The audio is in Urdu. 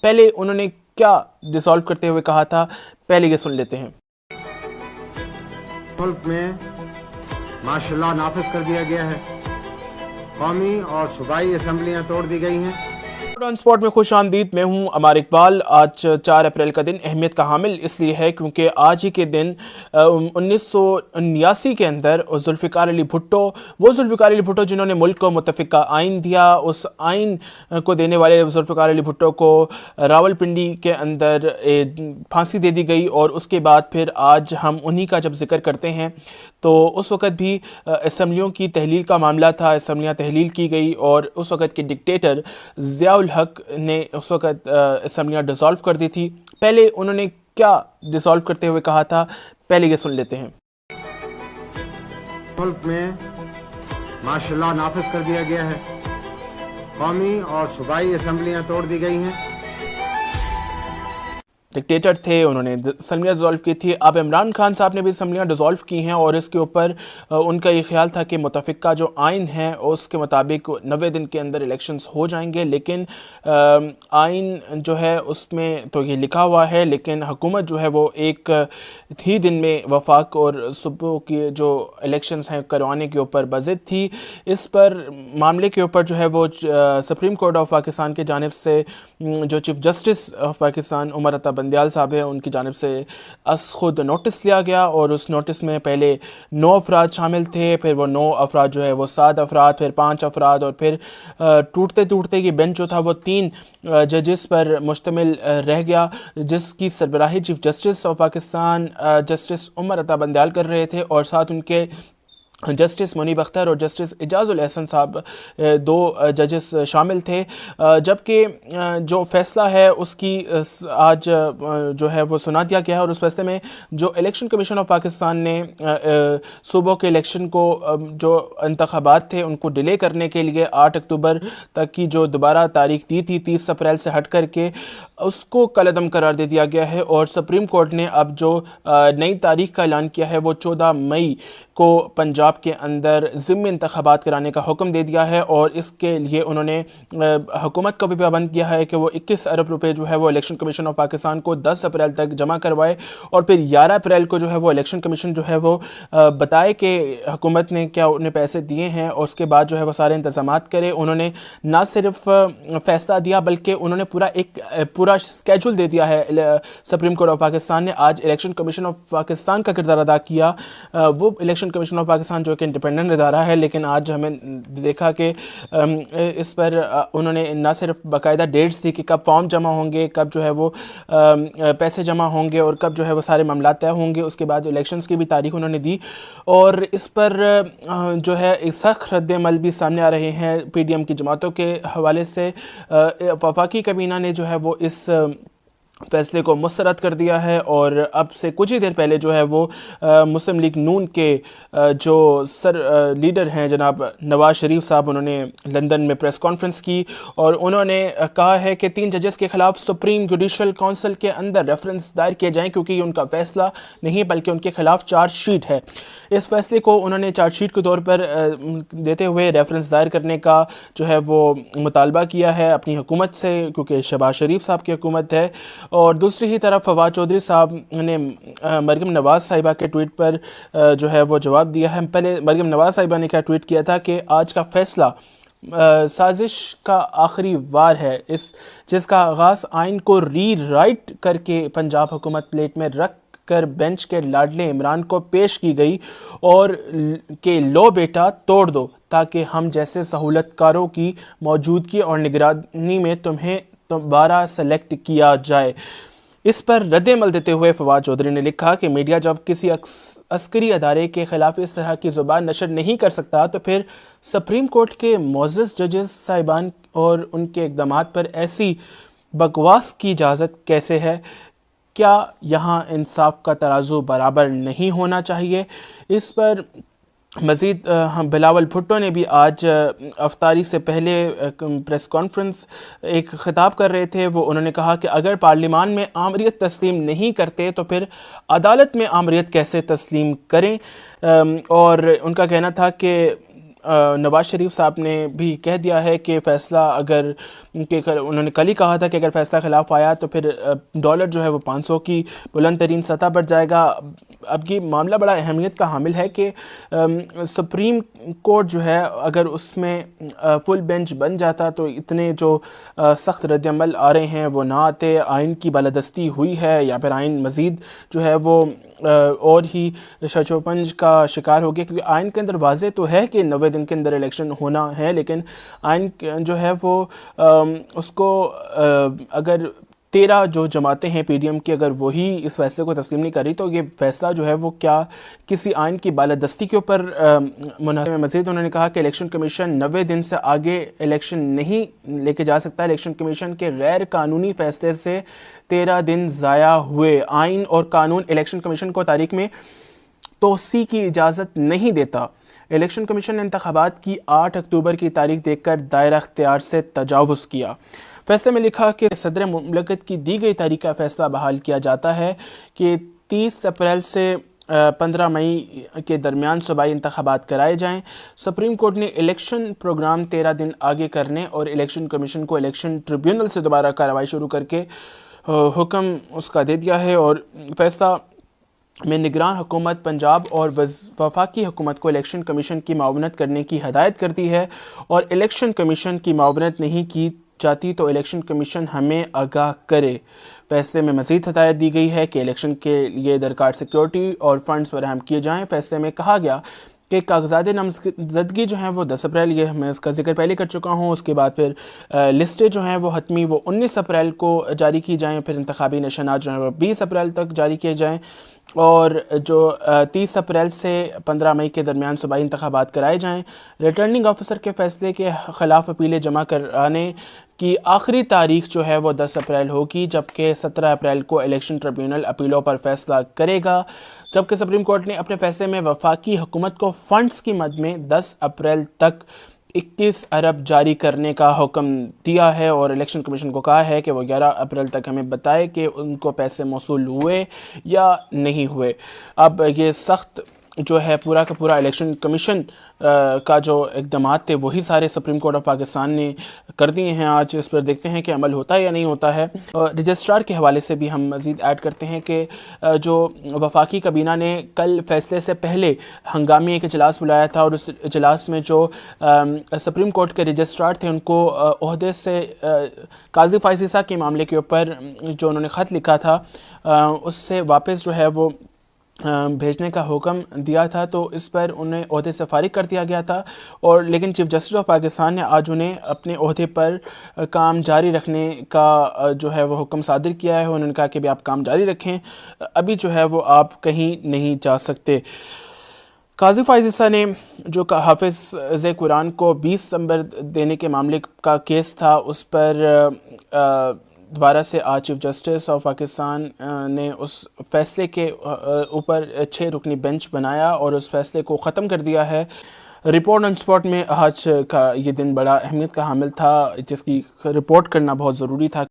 پہلے انہوں نے کیا ڈیسالو کرتے ہوئے کہا تھا، پہلے یہ سن لیتے ہیں۔ ملک میں ماشاءاللہ نافذ کر دیا گیا ہے، قومی اور صوبائی اسمبلیاں توڑ دی گئی ہیں۔ آن سپاٹ میں خوش آمدید، میں ہوں عمار اقبال۔ آج 4 اپریل کا دن اہمیت کا حامل اس لیے ہے کیونکہ آج ہی کے دن 1979 کے اندر ذوالفقار علی بھٹو جنہوں نے ملک کو متفقہ آئین دیا، اس آئین کو دینے والے ذوالفقار علی بھٹو کو راولپنڈی کے اندر پھانسی دے دی گئی، اور اس کے بعد پھر آج ہم انہی کا جب ذکر کرتے ہیں تو اس وقت بھی اسمبلیوں کی تحلیل کا معاملہ تھا، اسمبلیاں تحلیل کی گئی، اور اس وقت کے ڈکٹیٹر ضیاء الحق نے اس وقت اسمبلیاں ڈیسالو کر دی تھی۔ پہلے انہوں نے کیا ڈیسالو کرتے ہوئے کہا تھا، پہلے یہ سن لیتے ہیں۔ ملک میں ماشاءاللہ نافذ کر دیا گیا ہے، قومی اور صوبائی اسمبلیاں توڑ دی گئی ہیں۔ ڈکٹیٹر تھے، انہوں نے اسمبلیاں ڈیزالو کی تھی۔ اب عمران خان صاحب نے بھی اسمبلیاں ڈیزالو کی ہیں، اور اس کے اوپر ان کا یہ خیال تھا کہ متفقہ جو آئین ہے اس کے مطابق 90 دن کے اندر الیکشنز ہو جائیں گے، لیکن آئین جو ہے اس میں تو یہ لکھا ہوا ہے، لیکن حکومت جو ہے وہ ایک ہی دن میں وفاق اور صوبوں کی جو الیکشنز ہیں کروانے کے اوپر بضد تھی۔ اس پر معاملے کے اوپر جو ہے وہ سپریم کورٹ آف پاکستان کی جانب سے جو چیف جسٹس آف پاکستان عمر عطا بندیال صاحب ہیں، ان کی جانب سے از خود نوٹس لیا گیا، اور اس نوٹس میں پہلے 9 افراد شامل تھے، پھر وہ 9 افراد جو ہے وہ 7 افراد، پھر 5 افراد، اور پھر ٹوٹتے یہ بینچ جو تھا وہ 3 ججز پر مشتمل رہ گیا، جس کی سربراہی chief justice of Pakistan justice Umar Ata Bandial کر رہے تھے، اور ساتھ ان کے جسٹس منیب اختر اور جسٹس اعجاز الاحسن صاحب 2 ججز شامل تھے۔ جبکہ جو فیصلہ ہے اس کی آج جو ہے وہ سنا دیا گیا ہے، اور اس فیصلے میں جو الیکشن کمیشن آف پاکستان نے صوبوں کے الیکشن کو جو انتخابات تھے ان کو ڈیلے کرنے کے لیے 8 اکتوبر تک کی جو دوبارہ تاریخ دی تھی 30 اپریل سے ہٹ کر کے، اس کو کالعدم قرار دے دیا گیا ہے، اور سپریم کورٹ نے اب جو نئی تاریخ کا اعلان کیا ہے وہ 14 مئی کو پنجاب کے اندر ضمنی انتخابات کرانے کا حکم دے دیا ہے، اور اس کے لیے انہوں نے حکومت کو بھی پابند کیا ہے کہ وہ 21 ارب روپے جو ہے وہ الیکشن کمیشن آف پاکستان کو 10 اپریل تک جمع کروائے، اور پھر 11 اپریل کو جو ہے وہ الیکشن کمیشن جو ہے وہ بتائے کہ حکومت نے کیا انہیں پیسے دیے ہیں، اور اس کے بعد جو ہے وہ سارے انتظامات کرے۔ انہوں نے نہ صرف فیصلہ دیا بلکہ انہوں نے پورا اسکیجول دے دیا ہے۔ سپریم کورٹ آف پاکستان نے آج الیکشن کمیشن آف پاکستان کا کردار ادا کیا۔ وہ الیکشن کمیشن آف پاکستان جو کہ انڈیپینڈنٹ ادارہ ہے، لیکن آج ہمیں دیکھا کہ اس پر انہوں نے نہ صرف باقاعدہ ڈیٹس دی کہ کب فارم جمع ہوں گے، کب جو ہے وہ پیسے جمع ہوں گے، اور کب جو ہے وہ سارے معاملات طے ہوں گے، اس کے بعد الیکشنز کی بھی تاریخ انہوں نے دی، اور اس پر جو ہے سخت رد عمل بھی سامنے آ رہے ہیں پی ڈی ایم کی جماعتوں کے حوالے سے۔ وفاقی کابینہ نے جو ہے وہ اس فیصلے کو مسترد کر دیا ہے، اور اب سے کچھ ہی دیر پہلے جو ہے وہ مسلم لیگ نون کے جو لیڈر ہیں جناب نواز شریف صاحب، انہوں نے لندن میں پریس کانفرنس کی، اور انہوں نے کہا ہے کہ 3 ججز کے خلاف سپریم جوڈیشل کونسل کے اندر ریفرنس دائر کیے جائیں، کیونکہ یہ ان کا فیصلہ نہیں بلکہ ان کے خلاف چارج شیٹ ہے۔ اس فیصلے کو انہوں نے چارج شیٹ کے طور پر دیتے ہوئے ریفرنس دائر کرنے کا جو ہے وہ مطالبہ کیا ہے اپنی حکومت سے، کیونکہ شہباز شریف صاحب کی حکومت ہے، اور دوسری ہی طرف فواد چودھری صاحب نے مریم نواز صاحبہ کے ٹویٹ پر جو ہے وہ جواب دیا ہے۔ پہلے مریم نواز صاحبہ نے کیا ٹویٹ کیا تھا کہ آج کا فیصلہ سازش کا آخری وار ہے، جس کا آغاز آئین کو ری رائٹ کر کے پنجاب حکومت پلیٹ میں رکھ کر بینچ کے لاڈلے عمران کو پیش کی گئی، اور کہ لو بیٹا توڑ دو تاکہ ہم جیسے سہولت کاروں کی موجودگی اور نگرانی میں تمہیں دوبارہ سلیکٹ کیا جائے۔ اس پر رد عمل دیتے ہوئے فواد چودھری نے لکھا کہ میڈیا جب کسی عسکری ادارے کے خلاف اس طرح کی زبان نشر نہیں کر سکتا تو پھر سپریم کورٹ کے معزز ججز صاحبان اور ان کے اقدامات پر ایسی بکواس کی اجازت کیسے ہے؟ کیا یہاں انصاف کا ترازو برابر نہیں ہونا چاہیے؟ اس پر مزید بلاول بھٹو نے بھی آج افطاری سے پہلے پریس کانفرنس ایک خطاب کر رہے تھے۔ انہوں نے کہا کہ اگر پارلیمان میں آمریت تسلیم نہیں کرتے تو پھر عدالت میں آمریت کیسے تسلیم کریں، اور ان کا کہنا تھا کہ نواز شریف صاحب نے بھی کہہ دیا ہے کہ فیصلہ اگر کہ انہوں نے کل ہی کہا تھا کہ اگر فیصلہ خلاف آیا تو پھر ڈالر جو ہے وہ 500 کی بلند ترین سطح پر جائے گا۔ اب یہ معاملہ بڑا اہمیت کا حامل ہے کہ سپریم کورٹ جو ہے اگر اس میں فل بینچ بن جاتا تو اتنے جو سخت رد عمل آ رہے ہیں وہ نہ آتے، آئین کی بالادستی ہوئی ہے یا پھر آئین مزید جو ہے وہ اور ہی شچ و پنج کا شکار ہو گیا، کیونکہ آئین کے اندر واضح تو ہے کہ 90 دن کے اندر الیکشن ہونا ہے، لیکن آئین جو ہے وہ اس کو اگر 13 جو جماعتیں ہیں پی ڈی ایم کی اگر وہی اس فیصلے کو تسلیم نہیں کری تو یہ فیصلہ جو ہے وہ کیا کسی آئین کی بالادستی کے اوپر منحصر ہے۔ مزید انہوں نے کہا کہ الیکشن کمیشن 90 دن سے آگے الیکشن نہیں لے کے جا سکتا۔ الیکشن کمیشن کے غیر قانونی فیصلے سے 13 دن ضائع ہوئے۔ آئین اور قانون الیکشن کمیشن کو تاریخ میں توسیع کی اجازت نہیں دیتا۔ الیکشن کمیشن نے انتخابات کی 8 اکتوبر کی تاریخ دیکھ کر دائرہ اختیار سے تجاوز کیا۔ فیصلے میں لکھا کہ صدر مملکت کی دی گئی تاریخ کا فیصلہ بحال کیا جاتا ہے کہ 30 اپریل سے 15 مئی کے درمیان صوبائی انتخابات کرائے جائیں۔ سپریم کورٹ نے الیکشن پروگرام 13 دن آگے کرنے اور الیکشن کمیشن کو الیکشن ٹریبیونل سے دوبارہ کارروائی شروع کر کے حکم اس کا دے دیا ہے، اور فیصلہ میں نگراں حکومت پنجاب اور وفاقی حکومت کو الیکشن کمیشن کی معاونت کرنے کی ہدایت کرتی ہے، اور الیکشن کمیشن کی معاونت نہیں کی جاتی تو الیکشن کمیشن ہمیں آگاہ کرے۔ فیصلے میں مزید ہدایت دی گئی ہے کہ الیکشن کے لیے درکار سیکیورٹی اور فنڈز فراہم کیے جائیں۔ فیصلے میں کہا گیا کہ کاغذات نامزدگی جو ہیں وہ 10 اپریل، یہ میں اس کا ذکر پہلے کر چکا ہوں، اس کے بعد پھر لسٹیں جو ہیں وہ حتمی وہ 19 اپریل کو جاری کی جائیں، پھر انتخابی نشانات جو ہیں وہ 20 اپریل تک جاری کیے جائیں، اور جو 30 اپریل سے 15 مئی کے درمیان صوبائی انتخابات کرائے جائیں۔ ریٹرننگ آفیسر کے فیصلے کے خلاف اپیلیں جمع کرانے کی آخری تاریخ جو ہے وہ 10 اپریل ہوگی، جبکہ 17 اپریل کو الیکشن ٹریبیونل اپیلوں پر فیصلہ کرے گا، جبکہ سپریم کورٹ نے اپنے فیصلے میں وفاقی حکومت کو فنڈز کی مد میں 10 اپریل تک 21 ارب جاری کرنے کا حکم دیا ہے، اور الیکشن کمیشن کو کہا ہے کہ وہ 11 اپریل تک ہمیں بتائے کہ ان کو پیسے موصول ہوئے یا نہیں ہوئے۔ اب یہ سخت جو ہے پورا کا پورا الیکشن کمیشن کا جو اقدامات تھے وہی سارے سپریم کورٹ آف پاکستان نے کر دیے ہیں۔ آج اس پر دیکھتے ہیں کہ عمل ہوتا ہے یا نہیں ہوتا ہے۔ رجسٹرار کے حوالے سے بھی ہم مزید ایڈ کرتے ہیں کہ جو وفاقی کابینہ نے کل فیصلے سے پہلے ہنگامی ایک اجلاس بلایا تھا، اور اس اجلاس میں جو سپریم کورٹ کے رجسٹرار تھے ان کو عہدے سے قاضی فائز عیسیٰ کے معاملے کے اوپر جو انہوں نے خط لکھا تھا اس سے واپس جو ہے وہ بھیجنے کا حکم دیا تھا، تو اس پر انہیں عہدے سے فارغ کر دیا گیا تھا، اور لیکن چیف جسٹس آف پاکستان نے آج انہیں اپنے عہدے پر کام جاری رکھنے کا جو ہے وہ حکم صادر کیا ہے۔ انہوں نے کہا کہ بھی آپ کام جاری رکھیں، ابھی جو ہے وہ آپ کہیں نہیں جا سکتے۔ قاضی فائز عیسیٰ نے جو حافظ قرآن کو 20 نمبر دینے کے معاملے کا کیس تھا اس پر دوبارہ سے آج چیف جسٹس آف پاکستان نے اس فیصلے کے اوپر 6 رکنی بینچ بنایا اور اس فیصلے کو ختم کر دیا ہے۔ رپورٹ آن اسپاٹ میں آج کا یہ دن بڑا اہمیت کا حامل تھا، جس کی رپورٹ کرنا بہت ضروری تھا۔